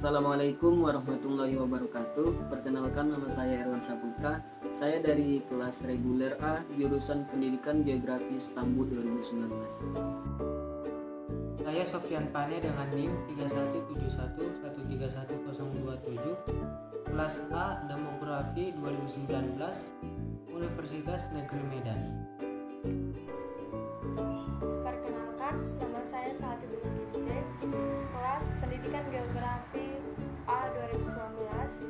Assalamualaikum warahmatullahi wabarakatuh. Perkenalkan, nama saya Erwan Saputra. Saya dari kelas reguler A, jurusan Pendidikan Geografi Stambul 2019. Saya Sofyan Pane dengan NIM 3171131027, kelas A Demografi 2019, Universitas Negeri Medan. Perkenalkan, nama saya Sati Binti, kelas Pendidikan Geografi A 2019,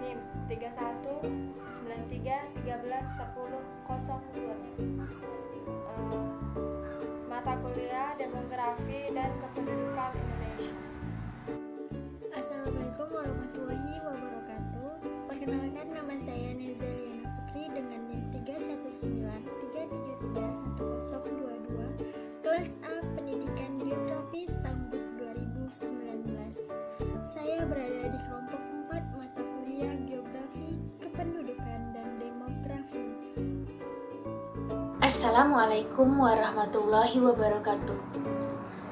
NIM 3193131002. Mata kuliah Demografi dan Kependudukan Indonesia. Assalamualaikum warahmatullahi wabarakatuh. Perkenalkan, nama saya Nezaliana Putri dengan NIM 3193331022, kelas A Pendidikan Geografi Stambul 2019. Saya berada di kelompok 4 mata kuliah Geografi, Kependudukan, dan Demografi. Assalamualaikum warahmatullahi wabarakatuh.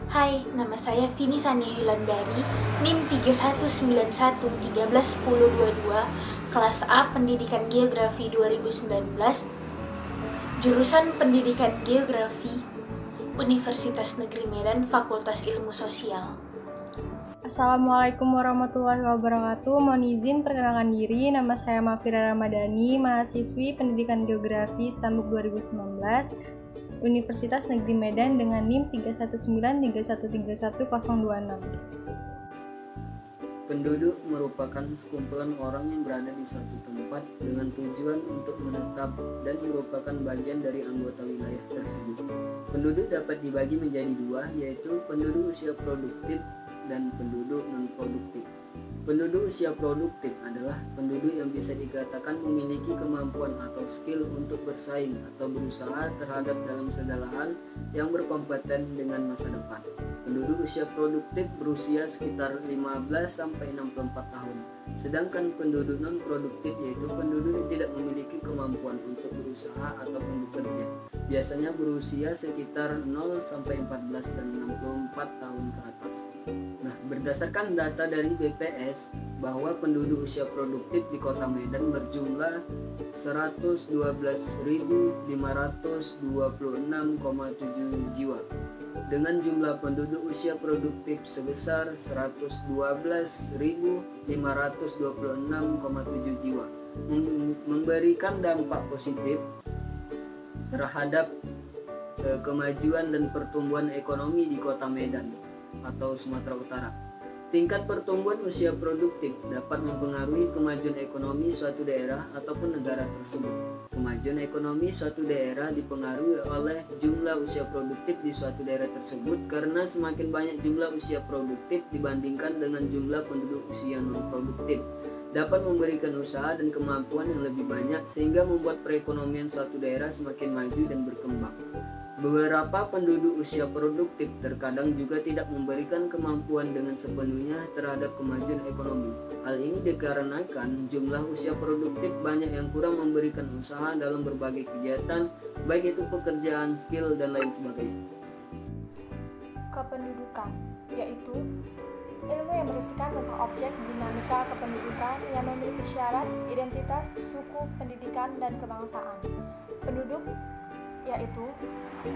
Hai, nama saya Vini Sania Yulandari, NIM 3191131022, kelas A Pendidikan Geografi 2019, jurusan Pendidikan Geografi, Universitas Negeri Medan, Fakultas Ilmu Sosial. Assalamualaikum warahmatullahi wabarakatuh. Mohon izin perkenalkan diri, nama saya Mafira Ramadhani, mahasiswi Pendidikan Geografi Stambul 2019, Universitas Negeri Medan dengan NIM 3193131026. Penduduk merupakan sekumpulan orang yang berada di suatu tempat dengan tujuan untuk menetap dan merupakan bagian dari anggota wilayah tersebut. Penduduk dapat dibagi menjadi dua, yaitu penduduk usia produktif dan penduduk non-produktif. Penduduk usia produktif adalah penduduk yang bisa dikatakan memiliki kemampuan atau skill untuk bersaing atau berusaha terhadap dalam segala hal yang berkompeten dengan masa depan. Penduduk usia produktif berusia sekitar 15-64 tahun. Sedangkan penduduk non-produktif yaitu penduduk yang tidak memiliki kemampuan untuk berusaha ataupun bekerja. Biasanya berusia sekitar 0-14 dan 64 tahun ke atas. Nah, berdasarkan data dari BPS bahwa penduduk usia produktif di Kota Medan berjumlah 112.526,7 jiwa dengan jumlah penduduk usia produktif sebesar 112.526,7 jiwa, memberikan dampak positif terhadap kemajuan dan pertumbuhan ekonomi di Kota Medan atau Sumatera Utara. Tingkat pertumbuhan usia produktif dapat mempengaruhi kemajuan ekonomi suatu daerah ataupun negara tersebut. Kemajuan ekonomi suatu daerah dipengaruhi oleh jumlah usia produktif di suatu daerah tersebut karena semakin banyak jumlah usia produktif dibandingkan dengan jumlah penduduk usia non-produktif dapat memberikan usaha dan kemampuan yang lebih banyak sehingga membuat perekonomian suatu daerah semakin maju dan berkembang. Beberapa penduduk usia produktif terkadang juga tidak memberikan kemampuan dengan sepenuhnya terhadap kemajuan ekonomi. Hal ini dikarenakan jumlah usia produktif banyak yang kurang memberikan usaha dalam berbagai kegiatan, baik itu pekerjaan, skill, dan lain sebagainya. Kependudukan, yaitu ilmu yang berisikan tentang objek dinamika kependudukan yang memiliki syarat, identitas, suku, pendidikan, dan kebangsaan. Penduduk yaitu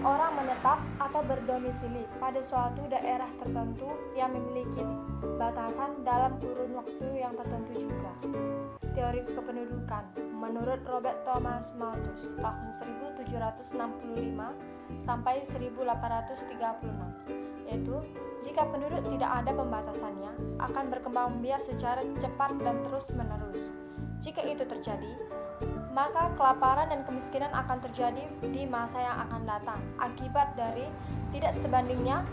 orang menetap atau berdomisili pada suatu daerah tertentu yang memiliki batasan dalam kurun waktu yang tertentu juga. Teori kependudukan menurut Robert Thomas Malthus tahun 1765 sampai 1836, yaitu jika penduduk tidak ada pembatasannya akan berkembang biak secara cepat dan terus menerus. Jika itu terjadi, maka kelaparan dan kemiskinan akan terjadi di masa yang akan datang akibat dari tidak sebandingnya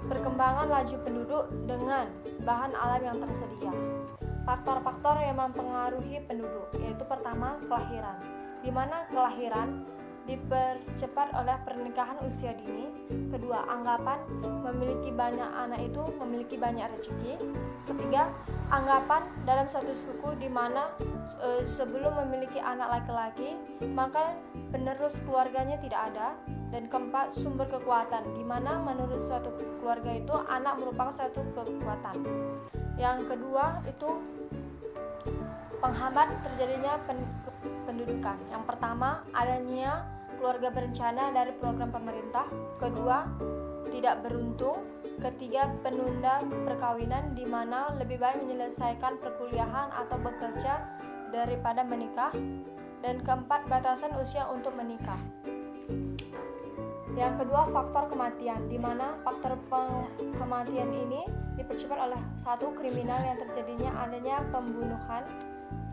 perkembangan laju penduduk dengan bahan alam yang tersedia. Faktor-faktor yang mempengaruhi penduduk yaitu pertama, kelahiran, di mana kelahiran dipercepat oleh pernikahan usia dini. Kedua, anggapan memiliki banyak anak itu memiliki banyak rezeki. Ketiga, anggapan dalam satu suku di mana sebelum memiliki anak laki-laki maka penerus keluarganya tidak ada. Dan keempat, sumber kekuatan, di mana menurut suatu keluarga itu anak merupakan suatu kekuatan. Yang kedua itu penghambat terjadinya pendudukan. Yang pertama, adanya keluarga berencana dari program pemerintah. Kedua, tidak beruntung. Ketiga, penunda perkawinan, di mana lebih baik menyelesaikan perkuliahan atau bekerja daripada menikah. Dan keempat, batasan usia untuk menikah. Yang kedua, faktor kematian, di mana faktor kematian ini dipercepat oleh satu, kriminal yang terjadinya adanya pembunuhan.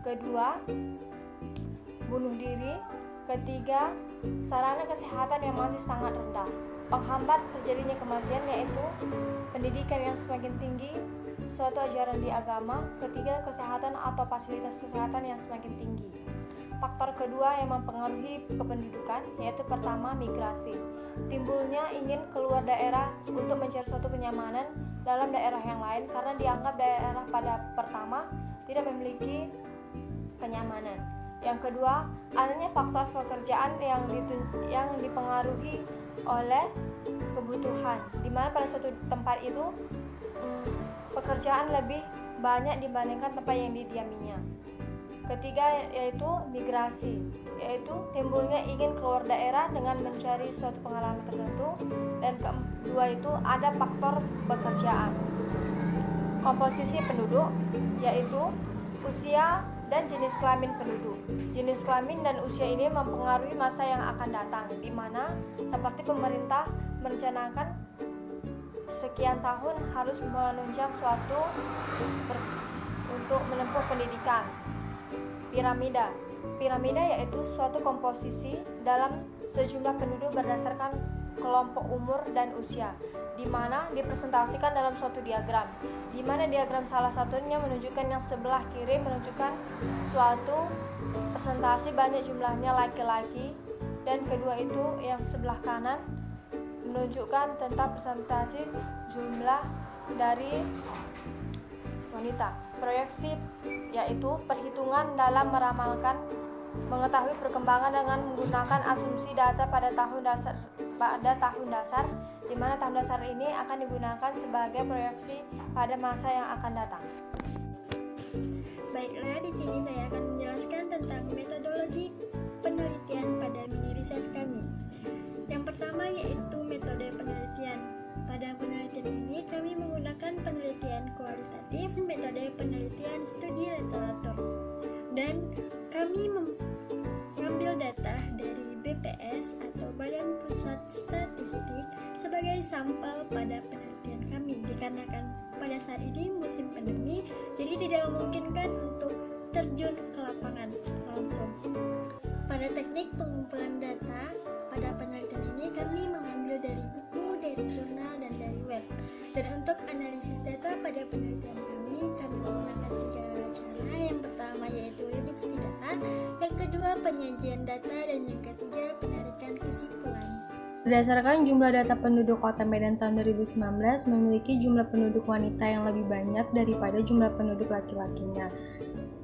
Kedua, bunuh diri. Ketiga, sarana kesehatan yang masih sangat rendah. Penghambat terjadinya kematian yaitu pendidikan yang semakin tinggi, suatu ajaran di agama. Ketiga, kesehatan atau fasilitas kesehatan yang semakin tinggi. Faktor kedua yang mempengaruhi kependudukan yaitu pertama, migrasi. Timbulnya ingin keluar daerah untuk mencari suatu kenyamanan dalam daerah yang lain karena dianggap daerah pada pertama tidak memiliki kenyamanan. Yang kedua, adanya faktor pekerjaan yang dipengaruhi oleh kebutuhan, di mana pada suatu tempat itu pekerjaan lebih banyak dibandingkan tempat yang didiaminya. Ketiga yaitu migrasi, yaitu timbulnya ingin keluar daerah dengan mencari suatu pengalaman tertentu. Dan kedua itu ada faktor pekerjaan. Komposisi penduduk yaitu usia dan jenis kelamin penduduk. Jenis kelamin dan usia ini mempengaruhi masa yang akan datang, di mana seperti pemerintah merencanakan sekian tahun harus menunjang suatu untuk menempuh pendidikan. Piramida yaitu suatu komposisi dalam sejumlah penduduk berdasarkan kelompok umur dan usia, di mana dipresentasikan dalam suatu diagram, di mana diagram salah satunya menunjukkan yang sebelah kiri menunjukkan suatu presentasi banyak jumlahnya laki-laki, dan kedua itu yang sebelah kanan menunjukkan tentang presentasi jumlah dari wanita. Proyeksi yaitu perhitungan dalam mengetahui perkembangan dengan menggunakan asumsi data pada tahun dasar, di mana tahun dasar ini akan digunakan sebagai proyeksi pada masa yang akan datang. Baiklah, di sini saya akan menjelaskan tentang metodologi penelitian pada mini riset kami. Yang pertama yaitu metode penelitian. Pada penelitian ini kami menggunakan penelitian kualitatif, metode penelitian studi literatur, dan kami mengambil data dari BPS atau Badan Pusat Statistik sebagai sampel pada penelitian kami, dikarenakan pada saat ini musim pandemi, jadi tidak memungkinkan untuk terjun ke lapangan langsung. Pada teknik pengumpulan data pada penelitian ini kami mengambil dari buku, dari jurnal, dan dari web. Dan untuk analisis data pada penelitian kami menggunakan 3 cara. Yang pertama yaitu reduksi data, yang kedua penyajian data, dan yang ketiga penarikan kesimpulan. Berdasarkan jumlah data penduduk Kota Medan tahun 2019 memiliki jumlah penduduk wanita yang lebih banyak daripada jumlah penduduk laki-lakinya.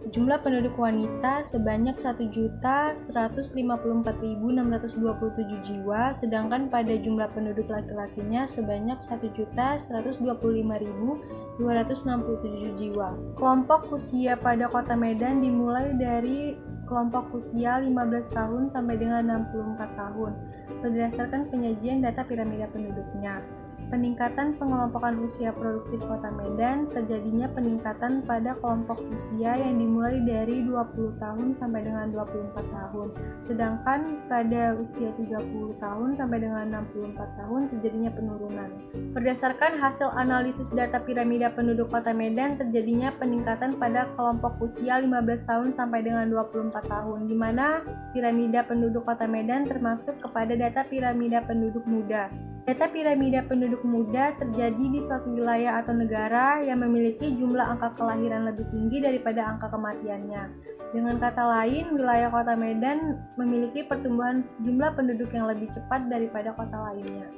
Jumlah penduduk wanita sebanyak 1.154.627 jiwa, sedangkan pada jumlah penduduk laki-lakinya sebanyak 1.125.267 jiwa. Kelompok usia pada Kota Medan dimulai dari kelompok usia 15 tahun sampai dengan 64 tahun, berdasarkan penyajian data piramida penduduknya. Peningkatan pengelompokan usia produktif Kota Medan terjadinya peningkatan pada kelompok usia yang dimulai dari 20 tahun sampai dengan 24 tahun, sedangkan pada usia 30 tahun sampai dengan 64 tahun terjadinya penurunan. Berdasarkan hasil analisis data piramida penduduk Kota Medan terjadinya peningkatan pada kelompok usia 15 tahun sampai dengan 24 tahun, di mana piramida penduduk Kota Medan termasuk kepada data piramida penduduk muda. Data piramida penduduk muda terjadi di suatu wilayah atau negara yang memiliki jumlah angka kelahiran lebih tinggi daripada angka kematiannya. Dengan kata lain, wilayah Kota Medan memiliki pertumbuhan jumlah penduduk yang lebih cepat daripada kota lainnya.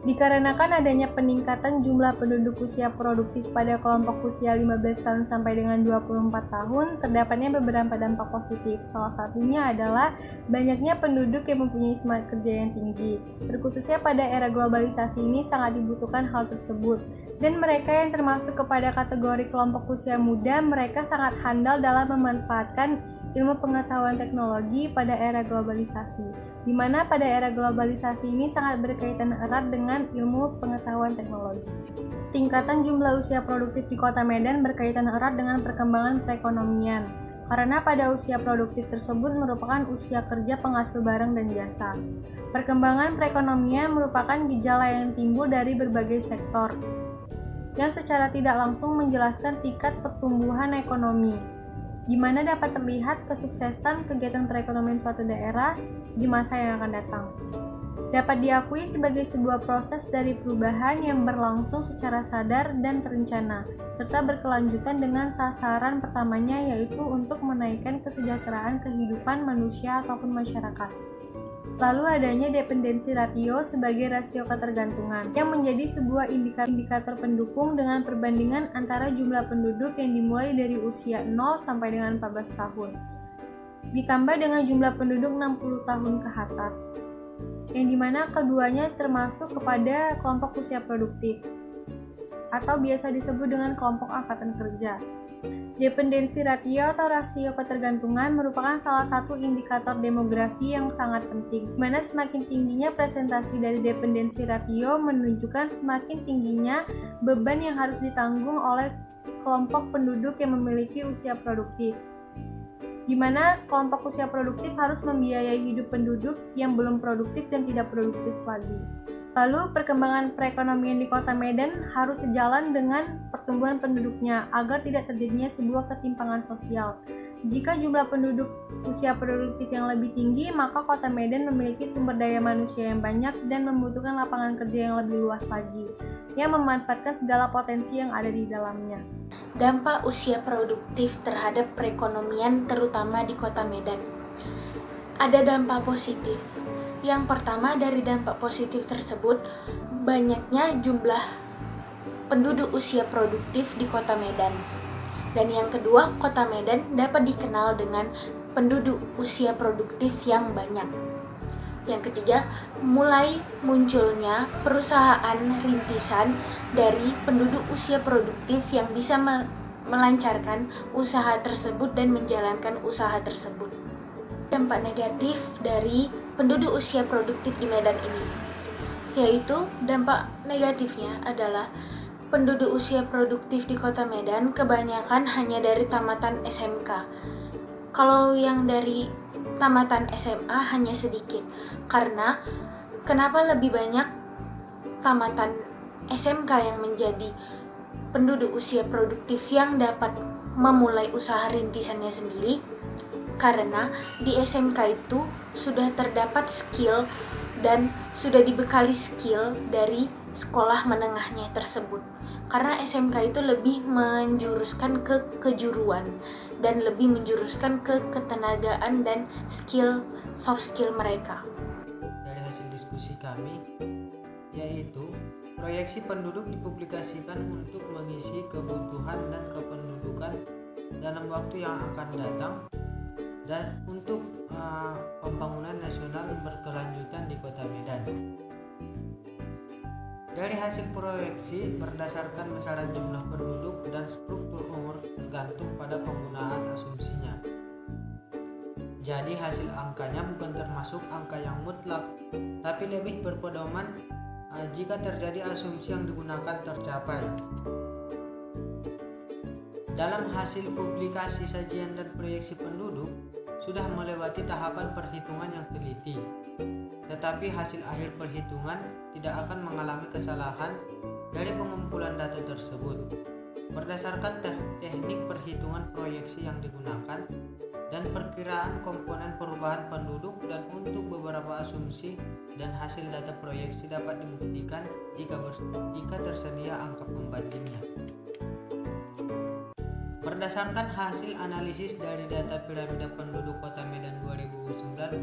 Dikarenakan adanya peningkatan jumlah penduduk usia produktif pada kelompok usia 15 tahun sampai dengan 24 tahun, terdapatnya beberapa dampak positif. Salah satunya adalah banyaknya penduduk yang mempunyai semangat kerja yang tinggi. Terkhususnya pada era globalisasi ini sangat dibutuhkan hal tersebut. Dan mereka yang termasuk kepada kategori kelompok usia muda, mereka sangat handal dalam memanfaatkan ilmu pengetahuan teknologi pada era globalisasi, di mana pada era globalisasi ini sangat berkaitan erat dengan ilmu pengetahuan teknologi. Tingkatan jumlah usia produktif di Kota Medan berkaitan erat dengan perkembangan perekonomian, karena pada usia produktif tersebut merupakan usia kerja penghasil barang dan jasa. Perkembangan perekonomian merupakan gejala yang timbul dari berbagai sektor, yang secara tidak langsung menjelaskan tingkat pertumbuhan ekonomi, di mana dapat terlihat kesuksesan kegiatan perekonomian suatu daerah di masa yang akan datang. Dapat diakui sebagai sebuah proses dari perubahan yang berlangsung secara sadar dan terencana, serta berkelanjutan dengan sasaran pertamanya yaitu untuk menaikkan kesejahteraan kehidupan manusia ataupun masyarakat. Lalu adanya dependensi ratio sebagai rasio ketergantungan, yang menjadi sebuah indikator pendukung dengan perbandingan antara jumlah penduduk yang dimulai dari usia 0 sampai dengan 14 tahun, ditambah dengan jumlah penduduk 60 tahun ke atas, yang dimana keduanya termasuk kepada kelompok usia produktif, atau biasa disebut dengan kelompok angkatan kerja. Dependensi ratio atau rasio ketergantungan merupakan salah satu indikator demografi yang sangat penting, di mana semakin tingginya presentasi dari dependensi ratio menunjukkan semakin tingginya beban yang harus ditanggung oleh kelompok penduduk yang memiliki usia produktif, di mana kelompok usia produktif harus membiayai hidup penduduk yang belum produktif dan tidak produktif lagi. Lalu, perkembangan perekonomian di Kota Medan harus sejalan dengan pertumbuhan penduduknya agar tidak terjadinya sebuah ketimpangan sosial. Jika jumlah penduduk usia produktif yang lebih tinggi, maka Kota Medan memiliki sumber daya manusia yang banyak dan membutuhkan lapangan kerja yang lebih luas lagi, yang memanfaatkan segala potensi yang ada di dalamnya. Dampak usia produktif terhadap perekonomian terutama di Kota Medan. Ada dampak positif. Yang pertama dari dampak positif tersebut, banyaknya jumlah penduduk usia produktif di Kota Medan. Dan yang kedua, Kota Medan dapat dikenal dengan penduduk usia produktif yang banyak. Yang ketiga, mulai munculnya perusahaan rintisan dari penduduk usia produktif yang bisa melancarkan usaha tersebut dan menjalankan usaha tersebut. Dampak negatif dari penduduk usia produktif di Medan ini, yaitu dampak negatifnya adalah penduduk usia produktif di Kota Medan kebanyakan hanya dari tamatan SMK. Kalau yang dari tamatan SMA hanya sedikit. Karena kenapa lebih banyak tamatan SMK yang menjadi penduduk usia produktif yang dapat memulai usaha rintisannya sendiri? Karena di SMK itu sudah terdapat skill dan sudah dibekali skill dari sekolah menengahnya tersebut. Karena SMK itu lebih menjuruskan ke kejuruan dan lebih menjuruskan ke ketenagaan dan soft skill mereka. Dari hasil diskusi kami, yaitu proyeksi penduduk dipublikasikan untuk mengisi kebutuhan dan kependudukan dalam waktu yang akan datang dan untuk pembangunan nasional berkelanjutan di Kota Medan. Dari hasil proyeksi berdasarkan besaran jumlah penduduk dan struktur umur tergantung pada penggunaan asumsinya. Jadi hasil angkanya bukan termasuk angka yang mutlak, tapi lebih berpedoman jika terjadi asumsi yang digunakan tercapai. Dalam hasil publikasi sajian dan proyeksi penduduk sudah melewati tahapan perhitungan yang teliti, tetapi hasil akhir perhitungan tidak akan mengalami kesalahan dari pengumpulan data tersebut. Berdasarkan teknik perhitungan proyeksi yang digunakan dan perkiraan komponen perubahan penduduk dan untuk beberapa asumsi dan hasil data proyeksi dapat dibuktikan jika tersedia angka pembandingnya. Berdasarkan hasil analisis dari data piramida penduduk Kota Medan 2019,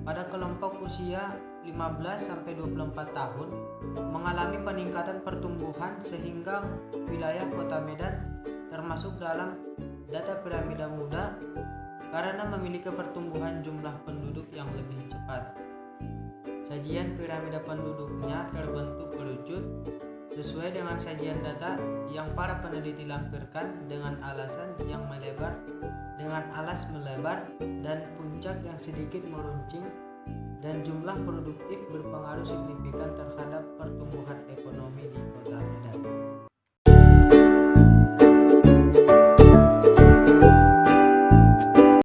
pada kelompok usia 15-24 tahun mengalami peningkatan pertumbuhan sehingga wilayah Kota Medan termasuk dalam data piramida muda karena memiliki pertumbuhan jumlah penduduk yang lebih cepat. Sajian piramida penduduknya terbentuk kerucut sesuai dengan sajian data yang para peneliti lampirkan dengan alasan yang melebar, dengan alas melebar dan puncak yang sedikit meruncing, dan jumlah produktif berpengaruh